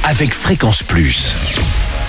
avec Fréquence Plus.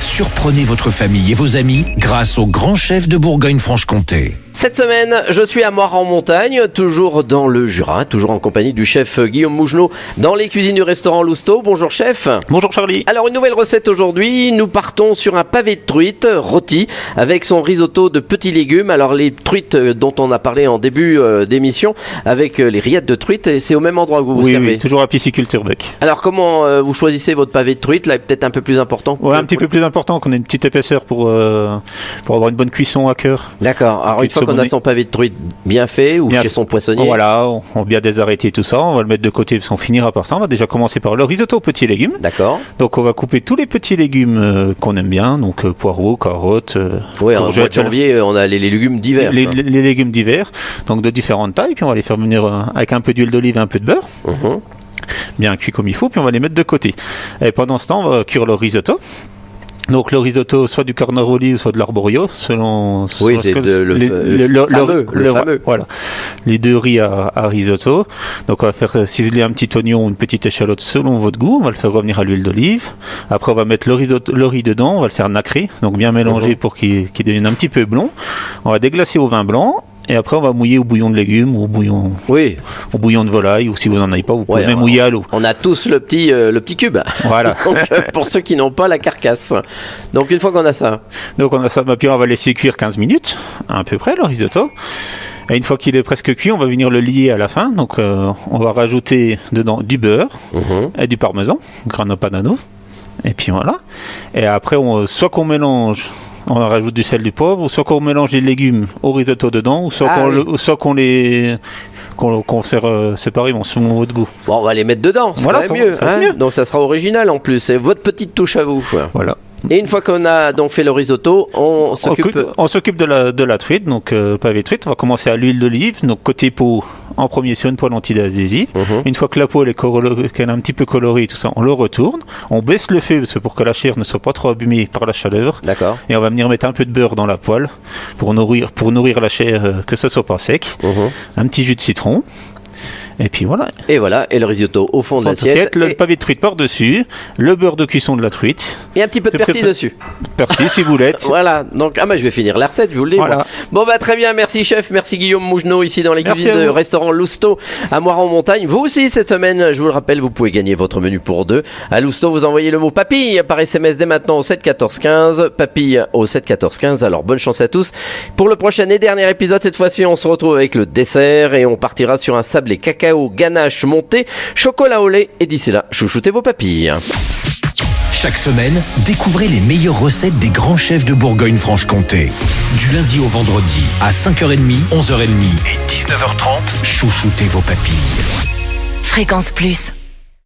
Surprenez votre famille et vos amis grâce au grand chef de Bourgogne-Franche-Comté. Cette semaine, je suis à Moire-en-Montagne, toujours dans le Jura, toujours en compagnie du chef Guillaume Mougenot dans les cuisines du restaurant Lousteau. Bonjour chef. Bonjour Charlie. Alors une nouvelle recette aujourd'hui, nous partons sur un pavé de truite rôti avec son risotto de petits légumes. Alors les truites dont on a parlé en début d'émission avec les rillettes de truite, c'est au même endroit que vous vous servez. Oui, toujours à pisciculture Bec. Alors comment vous choisissez votre pavé de truite? Là peut-être un peu plus important. Ouais, un petit peu plus important, qu'on ait une petite épaisseur pour avoir une bonne cuisson à cœur. D'accord. Alors une fois qu'on a son pavé de truite bien fait ou chez son poissonnier. Voilà, on vient désarrêter tout ça, on va le mettre de côté parce qu'on finira par ça. On va déjà commencer par le risotto aux petits légumes. D'accord. Donc on va couper tous les petits légumes qu'on aime bien, donc poireaux, carottes, oui, en mois de janvier, on a les légumes d'hiver. Les légumes d'hiver, donc de différentes tailles, puis on va les faire venir avec un peu d'huile d'olive et un peu de beurre. Bien cuit comme il faut, puis on va les mettre de côté. Et pendant ce temps, on va cuire le risotto. Donc le risotto, soit du carnaroli ou soit de l'arborio, selon oui, c'est le fameux. Voilà, les deux riz à risotto. Donc on va faire ciseler un petit oignon ou une petite échalote selon votre goût. On va le faire revenir à l'huile d'olive. Après on va mettre le riz dedans, on va le faire nacrer, donc bien mélanger pour qu'il devienne un petit peu blond. On va déglacer au vin blanc. Et après, on va mouiller au bouillon de légumes ou au bouillon de volaille, ou si vous n'en avez pas, vous pouvez même mouiller à l'eau. On a tous le petit cube. Voilà. Donc, pour ceux qui n'ont pas la carcasse. Donc, une fois qu'on a ça. Puis on va laisser cuire 15 minutes, à peu près, le risotto. Et une fois qu'il est presque cuit, on va venir le lier à la fin. Donc, on va rajouter dedans du beurre et du parmesan, grano padano. Et puis voilà. Et après, soit qu'on mélange. On rajoute du sel, du poivre, ou soit qu'on mélange les légumes au risotto dedans, ou soit qu'on sert séparément selon votre goût. Bon, on va les mettre dedans, c'est quand même mieux. Donc ça sera original en plus, c'est votre petite touche à vous. Voilà. Et une fois qu'on a donc fait le risotto, on s'occupe de la truite, donc pavé de truite. On va commencer à l'huile d'olive, donc côté peau en premier sur une poêle anti-adhésive. Une fois que la peau qu'elle est un petit peu colorée, tout ça, on le retourne. On baisse le feu pour que la chair ne soit pas trop abîmée par la chaleur. D'accord. Et on va venir mettre un peu de beurre dans la poêle pour nourrir la chair, que ça soit pas sec. Un petit jus de citron. Et puis voilà. Et le risotto au fond de l'assiette. Le pavé de truite par-dessus, le beurre de cuisson de la truite. Et un petit peu de persil dessus. Persil si vous l'êtes. Voilà. Donc, je vais finir la recette, je vous le dis. Voilà. Bon, très bien. Merci, chef. Merci, Guillaume Mougenot, ici dans les cuisines du restaurant Lousteau à Moire-en-Montagne. Vous aussi, cette semaine, je vous le rappelle, vous pouvez gagner votre menu pour deux. À Lousteau, vous envoyez le mot papille par SMS dès maintenant au 7 14 15. Papille au 7 14 15. Alors, bonne chance à tous. Pour le prochain et dernier épisode, cette fois-ci, on se retrouve avec le dessert et on partira sur un sablé cacao ganache monté, chocolat au lait, et d'ici là, chouchoutez vos papilles. Chaque semaine, découvrez les meilleures recettes des grands chefs de Bourgogne-Franche-Comté. Du lundi au vendredi, à 5h30, 11h30 et 19h30, chouchoutez vos papilles. Fréquence Plus.